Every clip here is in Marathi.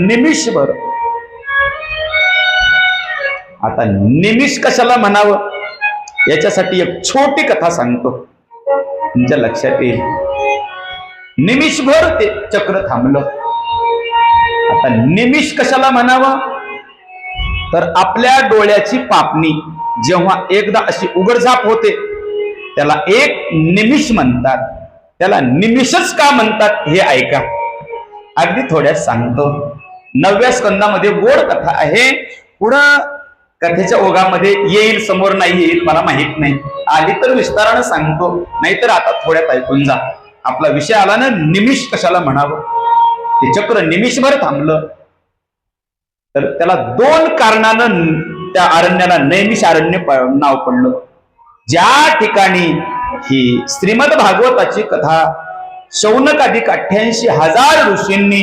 निमिषभर. आता निमिष कशाला म्हणावं याच्यासाठी एक छोटी कथा सांगतो, तुमच्या लक्षात येईल. निमिषभर ते चक्र थांबलं. आता निमिष कशाला म्हणावं तर आपल्या डोळ्याची पापणी जेव्हा एकदा अशी उघडझाप होते त्याला एक निमिष म्हणतात. त्याला निमिषच का म्हणतात हे ऐका. अगदी थोड्यात सांगतो. 9व्या स्कंदामध्ये गोड कथा आहे. पुढं कथेच्या ओघामध्ये येईल, समोर नाही येईल मला माहित नाही. आली तर विस्तारानं सांगतो, नाहीतर आता थोड्यात ऐकून जा. आपला विषय आला ना, निमिष कशाला म्हणावं. ते चक्र निमिषभर थांबलं तर त्याला 2 कारणानं त्या अरण्याला नैमिष अरण्य नाव पडलं. ज्या ठिकाणी ही श्रीमद भागवताची कथा शौनकाधिक 88,000 ऋषींनी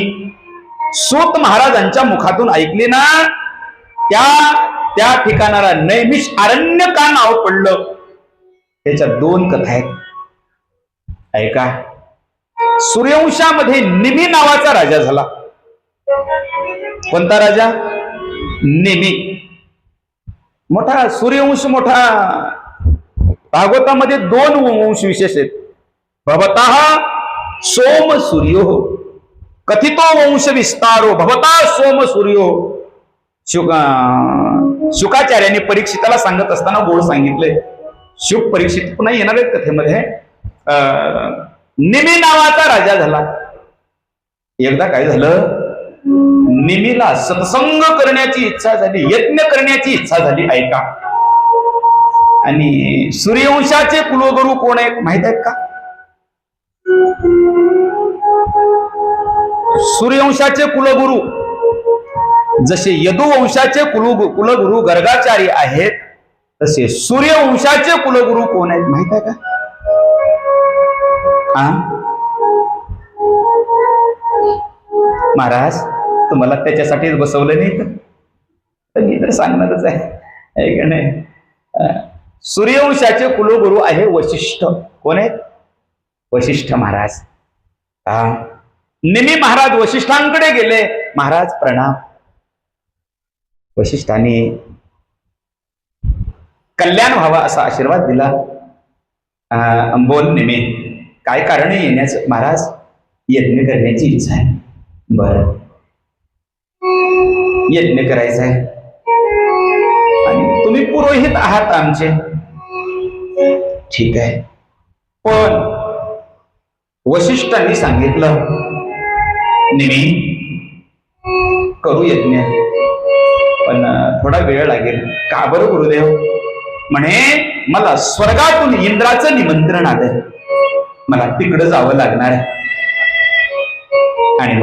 सूत महाराजांच्या मुखातून ऐकली ना, त्या ठिकाणाला नैमिष अरण्य का नाव पडलं त्याच्या 2 कथा आहेत. ऐका. सूर्यवंशामध्ये निमी नावाचा राजा झाला. कोणता राजा? निमी. मोठा सूर्यवंश मोठा. भागवतामध्ये 2 वंश विशेष आहेत. भवतः सोम सूर्यो कथितो वंश विस्तारो भवता सोम सूर्यो. शुकाचार्यांनी परीक्षिताला सांगत असताना गोड सांगितले. शुक परीक्षित पुन्हा येणार आहेत कथेमध्ये. निमी नावाचा राजा झाला. एकदा काय झालं, निमीला सत्संग करण्याची इच्छा झाली, यज्ञ करण्याची इच्छा झाली. ऐका. आणि सूर्यवंशाचे कुलगुरू कोण आहेत माहित आहेत का? सूर्यवंशाचे कुलगुरू जसे यदुवंशाचे कुलगुरू गर्गाचार्य आहेत, तसे सूर्यवंशाचे कुलगुरू कोण आहेत माहित आहे का? महाराज तुम्हाला त्याच्यासाठीच बसवलं नाही तर मी तर सांगणारच आहे का नाही. सूर्यवंशाचे कुलगुरू आहे वशिष्ठ. कोण आहेत? वशिष्ठ महाराज. निमी महाराज वशिष्ठांकडे गेले. महाराज प्रणाम. वशिष्ठांनी कल्याण व्हावा असा आशीर्वाद दिला. बोल निमी, काय कारण येण्याचं? महाराज यज्ञ करण्याची इच्छा आहे. बर, यज्ञ करायचा आहे आणि तुम्ही पुरोहित आहात आमचे. ठीक आहे, पण वशिष्ठांनी सांगितलं निमी करू यज्ञ, पण थोडा वेळ लागेल. का बरं गुरुदेव? म्हणे मला स्वर्गातून इंद्राचं निमंत्रण आलंय, मला तिकडं जावं लागणार आहे. आणि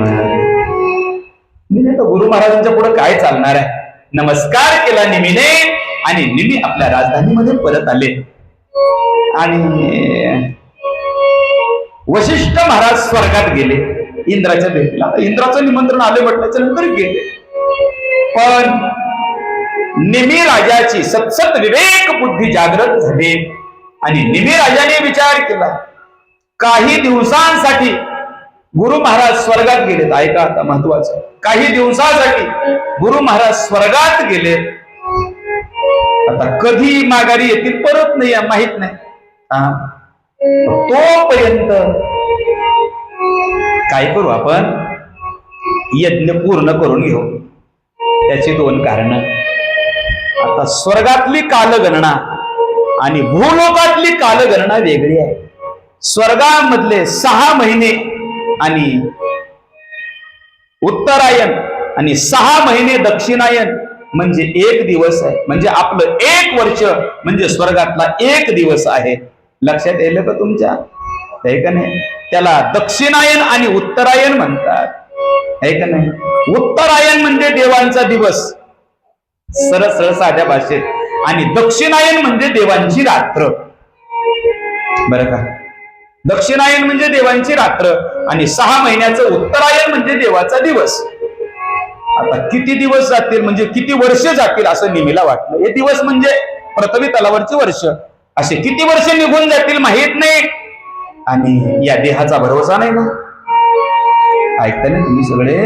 मी तर गुरु महाराजांच्या पुढे काय चालणार आहे. नमस्कार केला निमीने आणि निमी आपल्या राजधानीमध्ये परत आले. आणि वशिष्ठ महाराज स्वर्गात गेले इंद्राच्या भेटीला. इंद्राचं निमंत्रण आले म्हटल्याच्या नंतर गेले. पण निमी राजाची सत्सत विवेक बुद्धी जागृत झाली आणि निमी राजाने विचार केला, काही दिवसांसाठी गुरु महाराज स्वर्गात गेलेत. ऐका आता महत्वाचं, काही दिवसांसाठी गुरु महाराज स्वर्गात गेले. आता कधी माघारी येतील परत नाही माहित नाही. तोपर्यंत काय करू आपण, यज्ञ पूर्ण करून घेऊ. त्याची 2 कारण. आता स्वर्गातली कालगणना आणि भूलोकातली कालगणना वेगळी आहे. स्वर्गामधले 6 महिने आणि उत्तरायण आणि 6 महिने दक्षिणायन म्हणजे 1 दिवस आहे. म्हणजे आपलं 1 वर्ष म्हणजे स्वर्गातला 1 दिवस आहे. लक्षात येईल का तुमच्या? आहे का नाही? त्याला दक्षिणायन आणि उत्तरायण म्हणतात. आहे का नाही? उत्तरायण म्हणजे देवांचा दिवस सरळ साध्या भाषेत, आणि दक्षिणायन म्हणजे देवांची रात्र. बरं का? दक्षिणायन म्हणजे देवांची रात्र आणि 6 महिन्याचं उत्तरायण म्हणजे देवाचा दिवस. आता किती दिवस जातील म्हणजे किती वर्ष जातील असं निमीला वाटलं. हे दिवस म्हणजे पृथ्वी तलावरची वर्ष. असे किती वर्ष निघून जातील माहित नाही. आणि या देहाचा भरोसा नाही ना. ऐकता ना तुम्ही सगळे?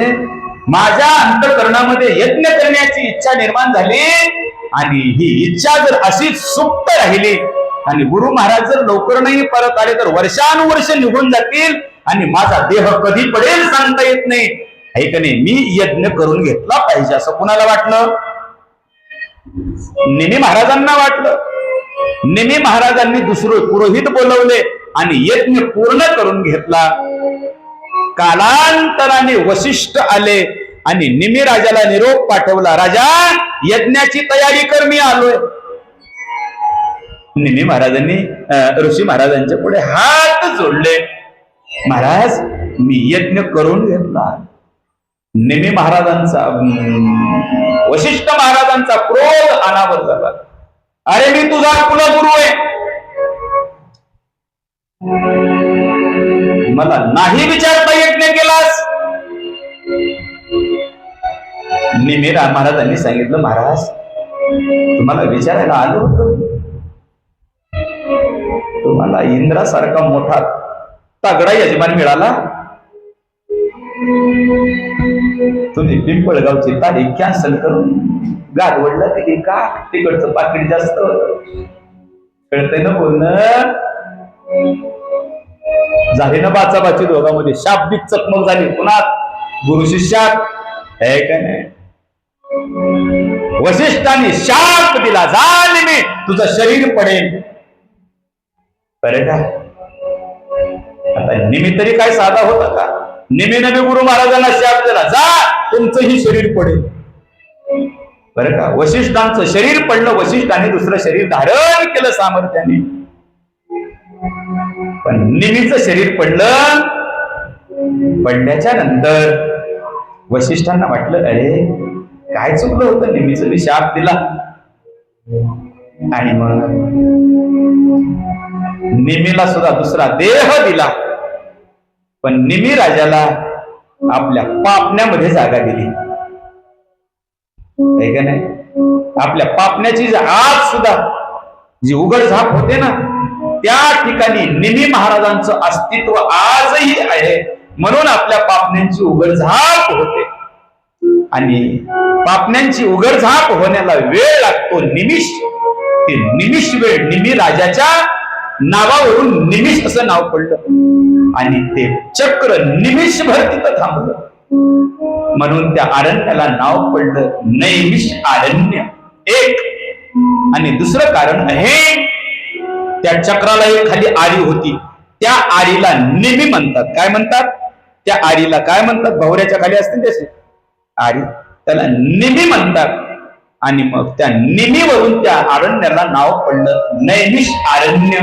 माझ्या अंतःकरणामध्ये यज्ञ करण्याची इच्छा निर्माण झाली आणि ही इच्छा जर अशीच सुप्त राहिली आणि गुरु महाराज जर लवकर नाही परत आले तर वर्षानुवर्ष निघून जातील आणि माझा देह कधी पडेल सांगता येत नाही. ऐकणे मी यज्ञ करून घेतला पाहिजे असं कुणाला वाटलं? नेमी महाराजांना वाटलं. नेमी महाराजांनी दुसरे पुरोहित बोलवले आणि यज्ञ पूर्ण करून घेतला. कालांतराने वशिष्ठ आले आणि निमी राजाला निरोप पाठवला, राजा यज्ञाची तयारी कर, मी आलोय. निमी महाराजांनी ऋषी महाराजांच्या पुढे हात जोडले, महाराज मी यज्ञ करून घेतला. निमी महाराजांचा वशिष्ठ महाराजांचा क्रोध अनावर झाला. अरे मी तुझा कुलगुरू आहे, मला नाही विचारता यज्ञ केलास. निमी महाराजांनी सांगितलं, महाराज तुम्हाला विचारायला आलो होतो. तुम्हाला इंद्रासारखा मोठा तगडा यजमान मिळाला, तुम्ही पिंपळगावची तारीख कॅन्सल करून गारवडला दिली का? तिकडचं पाकिट जास्त कळतंय ना बोलणं? झाली ना बाचाबाची दोघांमध्ये, शाब्दिक चकमक झाली पुन्हा गुरु शिष्यात, आहे का नाही? वशिष्ठांनी शाप दिला, झाली मी तुझं शरीर पडेल. बरं का? आता निमी तरी काय साधा होता का? निमीने बी गुरु महाराजांना शाप दिला, जा तुमचंही शरीर पडेल. बरं का? वशिष्ठांचं शरीर पडलं, वशिष्ठांनी दुसरं शरीर धारण केलं सामर्थ्याने. पण निमीचं शरीर पडलं. पडल्याच्या नंतर वशिष्ठांना वाटलं, अरे काय चुकलं होतं, निमीचं मी शाप दिला. आणि मग निमीला सुद्धा दुसरा देह दिला. पण निमी राजाला आपल्या पापण्यामध्ये जागा दिली, आहे का नाही? आपल्या पापण्याची आज सुद्धा जी उघडझाप होते ना, त्या ठिकाणी निमी महाराजांचं अस्तित्व आजही आहे. म्हणून आपल्या पापण्यांची उघडझाप होते आणि पापण्यांची उघडझाप होण्याला वेळ लागतो, निमिष. ते निमिष वेळ निमी राजाच्या नावावरून निमिष असं नाव पडलं आणि ते चक्र निमिषभर तिथं थांबलं. म्हणून त्या अरण्याला नाव पडलं नैमिष अरण्य. एक आणि दुसरं कारण आहे, त्या चक्राला एक खाली आरी होती, त्या आरीला निमी म्हणतात. काय म्हणतात? त्या आरीला काय म्हणतात? भवऱ्याच्या खाली असते तसे आरी, त्याला निमी म्हणतात. आणि मग त्या निमीवरून त्या अरण्याला नाव पडलं नैमिष अरण्य.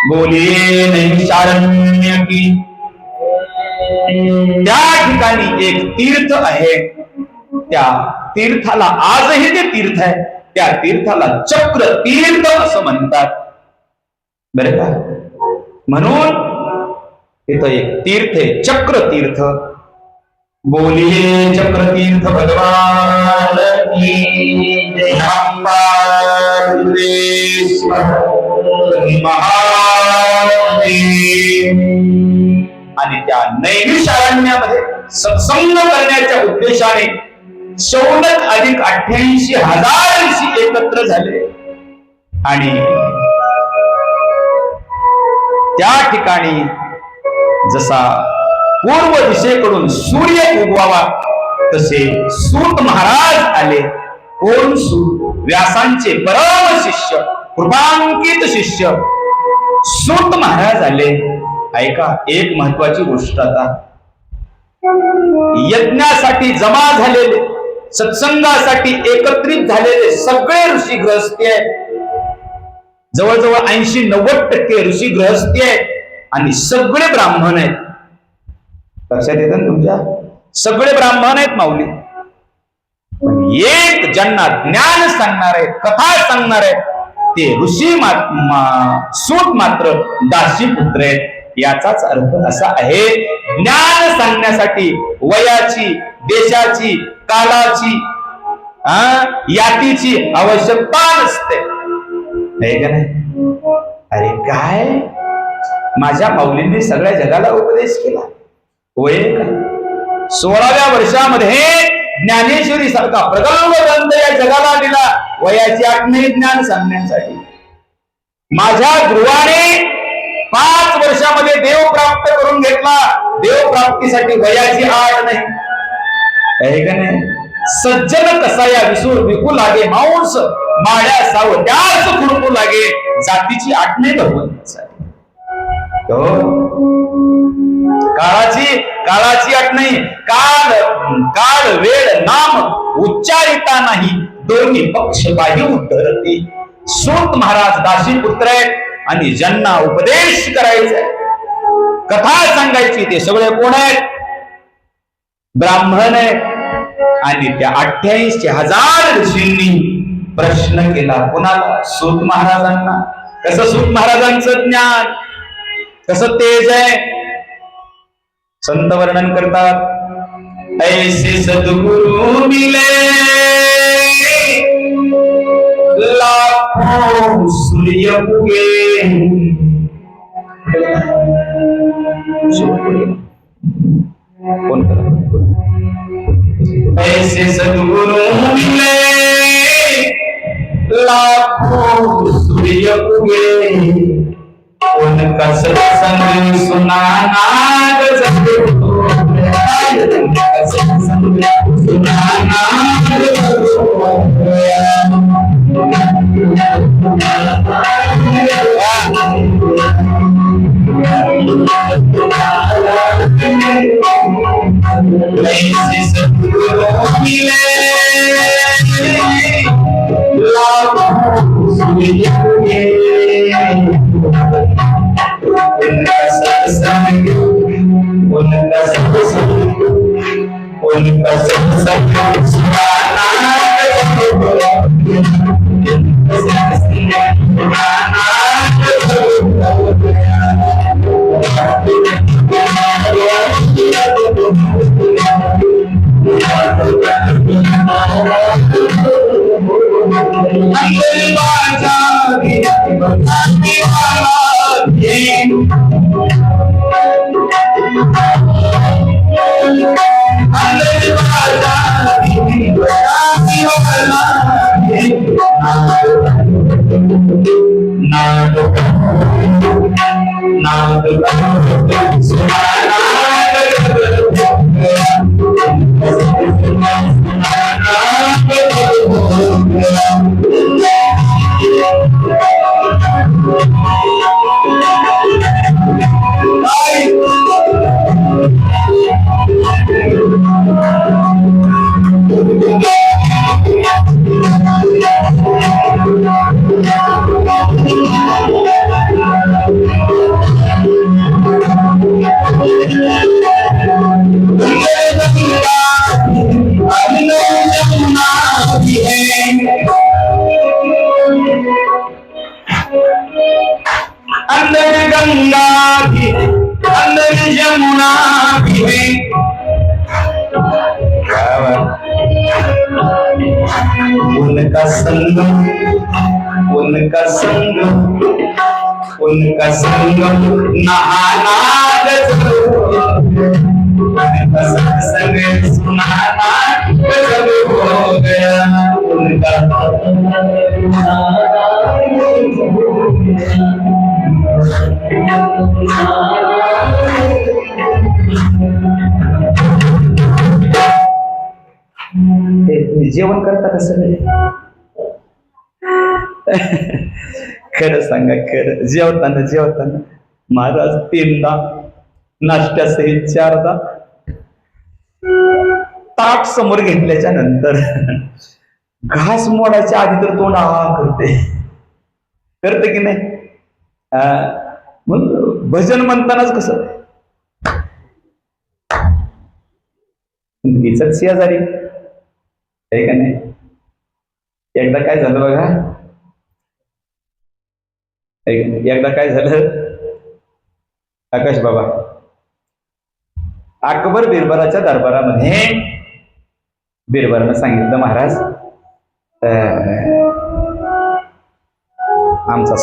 बोलिये नैमिषारण्य की. त्या ठिकाणी एक तीर्थ आहे, त्या तीर्थाला आजही ते तीर्थ आहे, त्या तीर्थाला चक्र तीर्थ असं म्हणतात. बरं का? म्हणून इथं एक तीर्थ आहे चक्र तीर्थ. बोलिये चक्रतीर्थ भगवान की जय. आणि त्या नैमिषारण्यामध्ये सत्संग करण्याच्या उद्देशाने शौनक अधिक 88,000 ऋषी एकत्र झाले आणि त्या ठिकाणी जसा पूर्व दिशेकडून सूर्य उगवावा तसे सूत महाराज आले. कोण सूत? व्यासांचे परम शिष्य, कृपांकित शिष्य सूत महाराज आले. ऐका, एक महत्वाची गोष्ट, आता यज्ञासाठी जमा झालेले, सत्संगासाठी एकत्रित झालेले सगळे ऋषी गृहस्थी आहेत. जवळजवळ 80-90% ऋषी गृहस्थी आहेत आणि सगळे ब्राह्मण आहेत. लक्षात येतं ना तुमच्या? सगळे ब्राह्मण आहेत माऊली. पण एक ज्यांना ज्ञान सांगणार आहेत, कथा सांगणार आहेत, ते ऋषी सूत मात्र दासी पुत्र आहेत. याचाच अर्थ असा आहे, ज्ञान सांगण्यासाठी वयाची, देशाची, कालाची, यातीची आवश्यकता नसते, आहे का नाही? अरे काय, माझ्या माऊलींनी सगळ्या जगाला उपदेश केला. होय का? 16व्या वर्षामध्ये ज्ञानेश्वरी सारखा प्रगल्भ ग्रंथ या जगाला दिला, वयाची 8 नाही ज्ञान सांगण्यासाठी. माझ्या ध्रुवाने 5 वर्षामध्ये देव प्राप्त करून घेतला. देव प्राप्तीसाठी वयाची 8 नाही, आहे का नाही? सज्जन कसा या विसूर विकू लागे मांस, माळ्या सावट्याच खुडकू लागे, जातीची 8 नाही भगवंतासाठी. काळाची 8 नाही. काळ वेळ नाम उच्चारिता नाही, दोन्ही पक्ष बाह्य उद्धरते. सूत महाराज दासी पुत्र आहेत आणि ज्यांना उपदेश करायचा, कथा सांगायची, ते सगळे कोण आहेत? ब्राह्मण आहेत. आणि त्या 88,000 ऋषींनी प्रश्न केला. कोणाला? सूत महाराजांना. कसं सूत महाराजांचं ज्ञान, कसं तेज आहे, संत वर्णन करतात. ऐसे सद्गुरु मिले लाखों सूर्य उगे. कोण ऐसे सद्गुरु मिले लाखों सूर्य उगे, उनका सत्संग सुना नाग जगो, उनका सत्संग सुना नाग जगो. ऐसे सद्गुरु मिले लाखों सूर्य उगे, उनका सत्संग सुनाना अंदर गंगा भी अंदर यमुना भी है। उनका संग नहाना उनका सत्संग सुनाना गजब हो गया। उनका जेवण करता कसं नाही? खरं सांगा, खरं जेवताना महाराज 3दा नाश्त्यासहित 4दा ताट समोर घेतल्याच्या नंतर घास मोडायच्या आधी तर तोंड करते की नाही? मग भजन म्हणतानाच कसं तिचंच शेजारी आहे का नाही? एकदा काय झालं बघा, एकदा काय झालं, आकाश बाबा अकबर बिरबलाच्या दरबारामध्ये बिरबलानं सांगितलं, महाराज आमचा